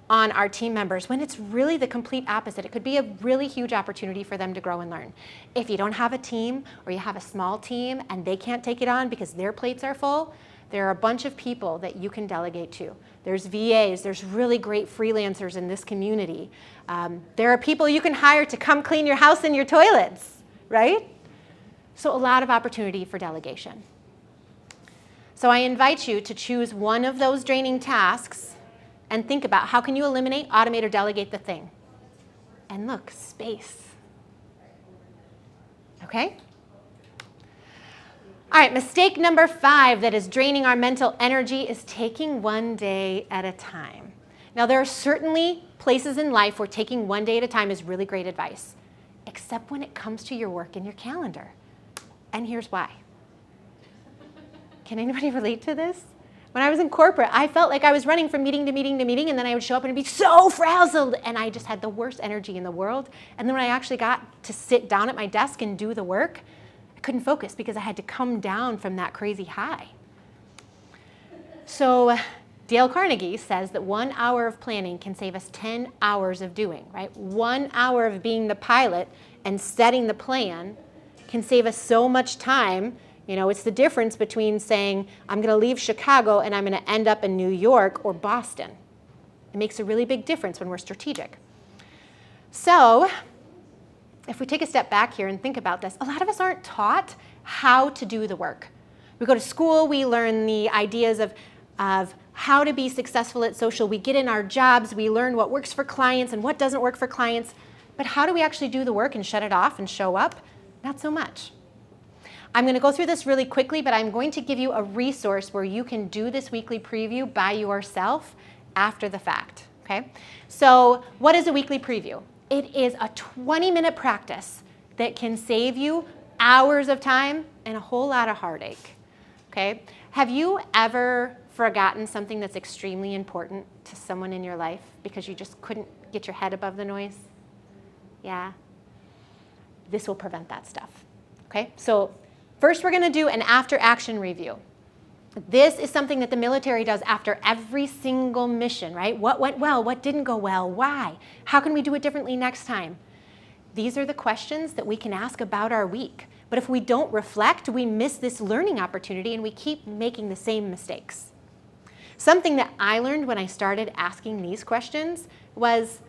on our team members when it's really the complete opposite. It could be a really huge opportunity for them to grow and learn. If you don't have a team or you have a small team and they can't take it on because their plates are full, there are a bunch of people that you can delegate to. There's VAs, there's really great freelancers in this community. There are people you can hire to come clean your house and your toilets, right? So a lot of opportunity for delegation. So I invite you to choose one of those draining tasks and think about how can you eliminate, automate, or delegate the thing. And look, space. Okay? All right, mistake number 5 that is draining our mental energy is taking one day at a time. Now, there are certainly places in life where taking one day at a time is really great advice, except when it comes to your work and your calendar. And here's why. Can anybody relate to this? When I was in corporate, I felt like I was running from meeting to meeting to meeting, and then I would show up and be so frazzled, and I just had the worst energy in the world. And then when I actually got to sit down at my desk and do the work, I couldn't focus because I had to come down from that crazy high. So Dale Carnegie says that 1 hour of planning can save us 10 hours of doing, right? 1 hour of being the pilot and setting the plan can save us so much time. You know, it's the difference between saying, I'm going to leave Chicago and I'm going to end up in New York or Boston. It makes a really big difference when we're strategic. So if we take a step back here and think about this, a lot of us aren't taught how to do the work. We go to school, we learn the ideas of how to be successful at social. We get in our jobs, we learn what works for clients and what doesn't work for clients. But how do we actually do the work and shut it off and show up? Not so much. I'm going to go through this really quickly, but I'm going to give you a resource where you can do this weekly preview by yourself after the fact, okay? So what is a weekly preview? It is a 20-minute practice that can save you hours of time and a whole lot of heartache, okay? Have you ever forgotten something that's extremely important to someone in your life because you just couldn't get your head above the noise? Yeah? This will prevent that stuff, okay? So first, we're going to do an after-action review. This is something that the military does after every single mission, right? What went well? What didn't go well? Why? How can we do it differently next time? These are the questions that we can ask about our week. But if we don't reflect, we miss this learning opportunity and we keep making the same mistakes. Something that I learned when I started asking these questions was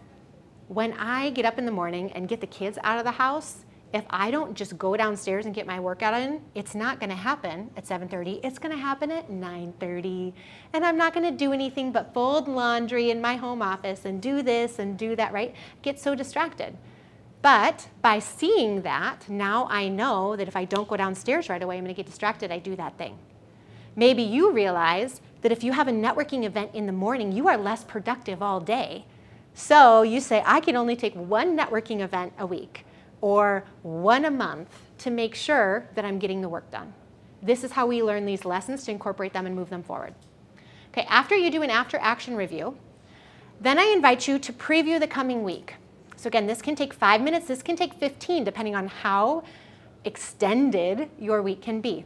when I get up in the morning and get the kids out of the house, if I don't just go downstairs and get my workout in, it's not going to happen at 7:30. It's going to happen at 9:30. And I'm not going to do anything but fold laundry in my home office and do this and do that, right? Get so distracted. But by seeing that, now I know that if I don't go downstairs right away, I'm going to get distracted. I do that thing. Maybe you realize that if you have a networking event in the morning, you are less productive all day. So you say, I can only take one networking event a week or one a month to make sure that I'm getting the work done. This is how we learn these lessons to incorporate them and move them forward. Okay, after you do an after-action review, then I invite you to preview the coming week. So again, this can take 5 minutes, this can take 15, depending on how extended your week can be.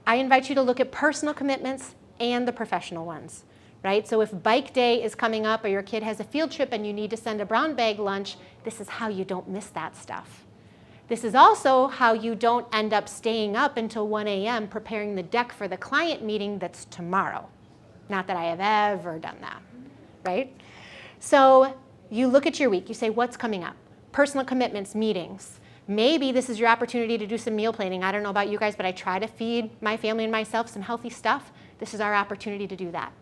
I invite you to look at personal commitments and the professional ones, right? So if bike day is coming up or your kid has a field trip and you need to send a brown bag lunch, this is how you don't miss that stuff. This is also how you don't end up staying up until 1 a.m. preparing the deck for the client meeting that's tomorrow. Not that I have ever done that, right? So you look at your week, you say, what's coming up? Personal commitments, meetings. Maybe this is your opportunity to do some meal planning. I don't know about you guys, but I try to feed my family and myself some healthy stuff. This is our opportunity to do that.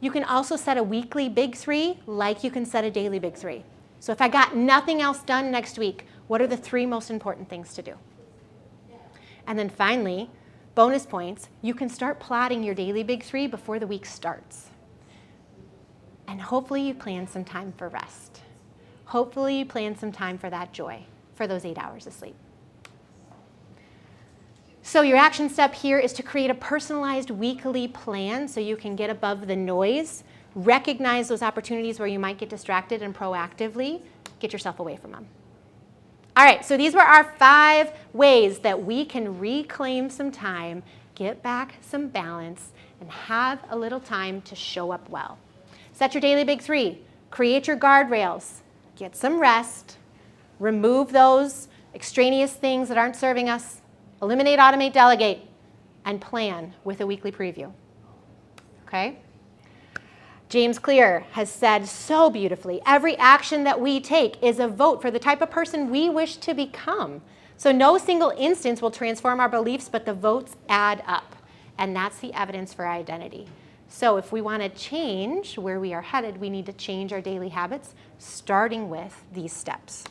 You can also set a weekly big three like you can set a daily big three. So if I got nothing else done next week, what are the 3 most important things to do? And then finally, bonus points, you can start plotting your daily big three before the week starts. And hopefully you plan some time for rest. Hopefully you plan some time for that joy, for those 8 hours of sleep. So your action step here is to create a personalized weekly plan so you can get above the noise, recognize those opportunities where you might get distracted, and proactively get yourself away from them. All right, so these were our 5 ways that we can reclaim some time, get back some balance, and have a little time to show up well. Set your daily big three. Create your guardrails. Get some rest. Remove those extraneous things that aren't serving us. Eliminate, automate, delegate, and plan with a weekly preview. Okay? James Clear has said so beautifully, every action that we take is a vote for the type of person we wish to become. So no single instance will transform our beliefs, but the votes add up. And that's the evidence for identity. So if we want to change where we are headed, we need to change our daily habits, starting with these steps.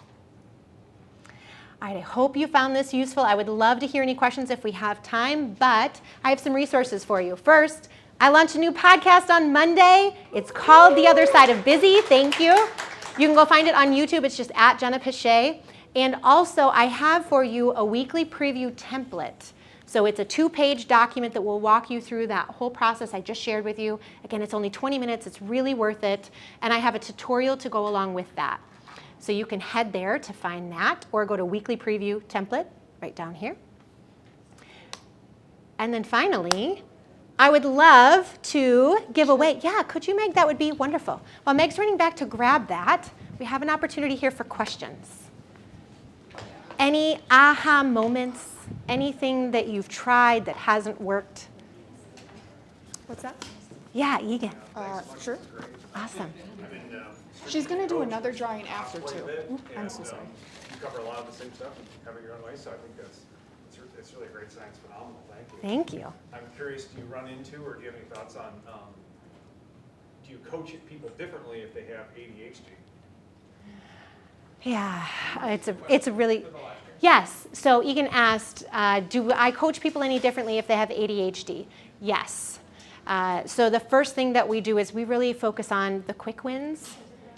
All right, I hope you found this useful. I would love to hear any questions if we have time, but I have some resources for you. First, I launched a new podcast on Monday. It's called The Other Side of Busy. Thank you. You can go find it on YouTube. It's just at Jenna Piche. And also, I have for you a weekly preview template. So it's a 2-page document that will walk you through that whole process I just shared with you. Again, it's only 20 minutes. It's really worth it. And I have a tutorial to go along with that. So you can head there to find that, or go to weekly preview template right down here. And then finally, I would love to give away, yeah, could you, Meg? That would be wonderful. While Meg's running back to grab that, we have an opportunity here for questions. Any aha moments? Anything that you've tried that hasn't worked? What's that? Yeah, Egan. Sure. Awesome. She's going to do another drawing after, too. Oop, I'm so sorry. You cover a lot of the same stuff and have it your own way, so I think it's really a great science phenomenal. Thank you. Thank you. I'm curious, do you run into, or do you have any thoughts on, do you coach people differently if they have ADHD? Yeah, it's a really, yes. So Egan asked, do I coach people any differently if they have ADHD? Yes. So the first thing that we do is we really focus on the quick wins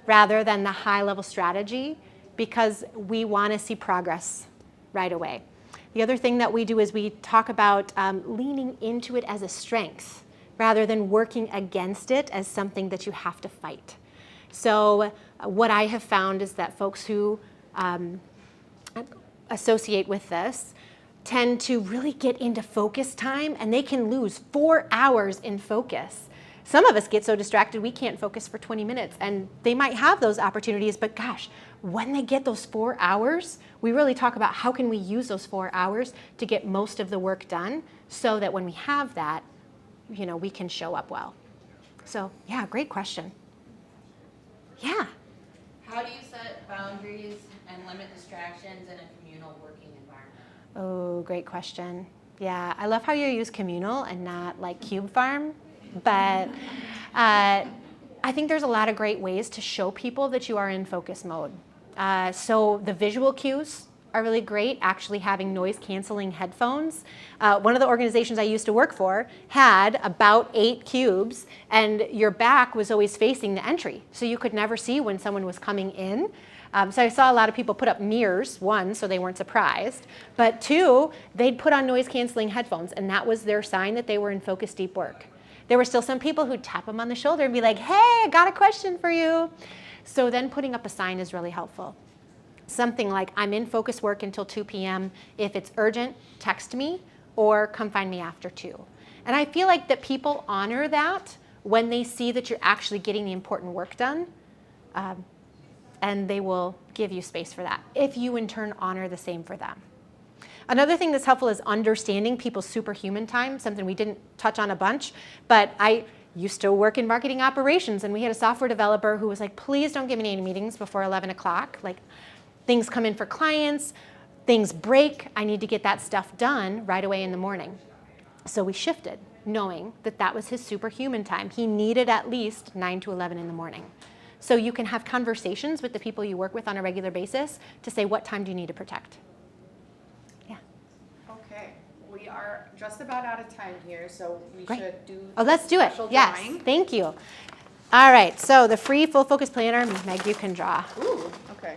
rather than the high-level strategy, because we want to see progress right away. The other thing that we do is we talk about leaning into it as a strength rather than working against it as something that you have to fight. So what I have found is that folks who associate with this tend to really get into focus time, and they can lose 4 hours in focus. Some of us get so distracted we can't focus for 20 minutes, and they might have those opportunities, but gosh, when they get those 4 hours, we really talk about how can we use those 4 hours to get most of the work done so that when we have that, you know, we can show up well. So yeah, great question. Yeah. How do you set boundaries and limit distractions in a communal working environment? Oh, great question. Yeah, I love how you use communal and not like cube farm, but I think there's a lot of great ways to show people that you are in focus mode. So the visual cues are really great, actually having noise canceling headphones. One of the organizations I used to work for had about 8 cubes, and your back was always facing the entry, so you could never see when someone was coming in. So I saw a lot of people put up mirrors, 1, so they weren't surprised, but 2, they'd put on noise canceling headphones, and that was their sign that they were in focus deep work. There were still some people who'd tap them on the shoulder and be like, hey, I got a question for you. So then putting up a sign is really helpful. Something like, I'm in focus work until 2 p.m. If it's urgent, text me or come find me after 2. And I feel like that people honor that when they see that you're actually getting the important work done, and they will give you space for that, if you in turn honor the same for them. Another thing that's helpful is understanding people's superhuman time, something we didn't touch on a bunch, but I used to work in marketing operations, and we had a software developer who was like, please don't give me any meetings before 11 o'clock. Like, things come in for clients, things break, I need to get that stuff done right away in the morning. So we shifted, knowing that that was his superhuman time. He needed at least 9 to 11 in the morning. So you can have conversations with the people you work with on a regular basis to say, what time do you need to protect? Yeah. Okay, we are just about out of time here, so we Great. should do Oh, let's do it. special Yes, drawing. thank you. All right, so the free full focus planner, Meg, you can draw. Ooh, okay.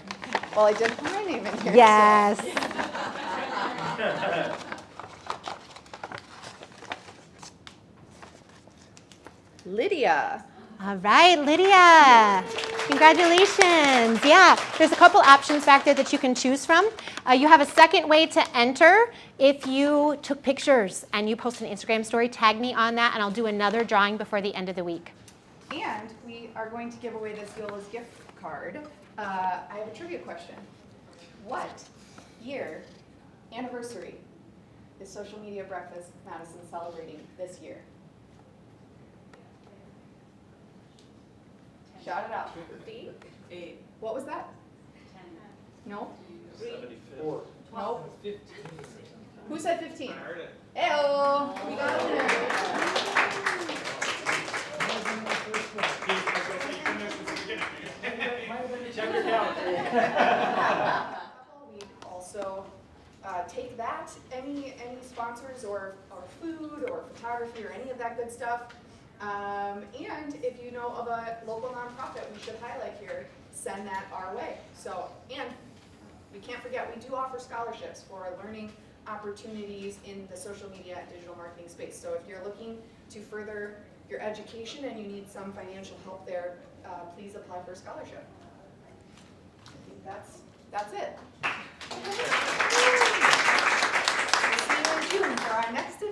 Well, I did put my name in here. Yes. So. Lydia. All right, Lydia. Congratulations. Yeah, there's a couple options back there that you can choose from. You have a second way to enter. If you took pictures and you post an Instagram story, tag me on that, and I'll do another drawing before the end of the week. And we are going to give away this Yola's gift card. I have a trivia question. What year anniversary is Social Media Breakfast Madison celebrating this year? Shout it out. 8. What was that? 10. No? 74. Nope. 15. Who said 15? I heard it. Eyo, we got a winner. Check your calendar. We also take that, any sponsors or food or photography or any of that good stuff. And if you know of a local nonprofit we should highlight here, send that our way. So, and we can't forget, we do offer scholarships for learning opportunities in the social media and digital marketing space. So if you're looking to further your education and you need some financial help there, please apply for a scholarship. I think that's it. We'll see you in June for our next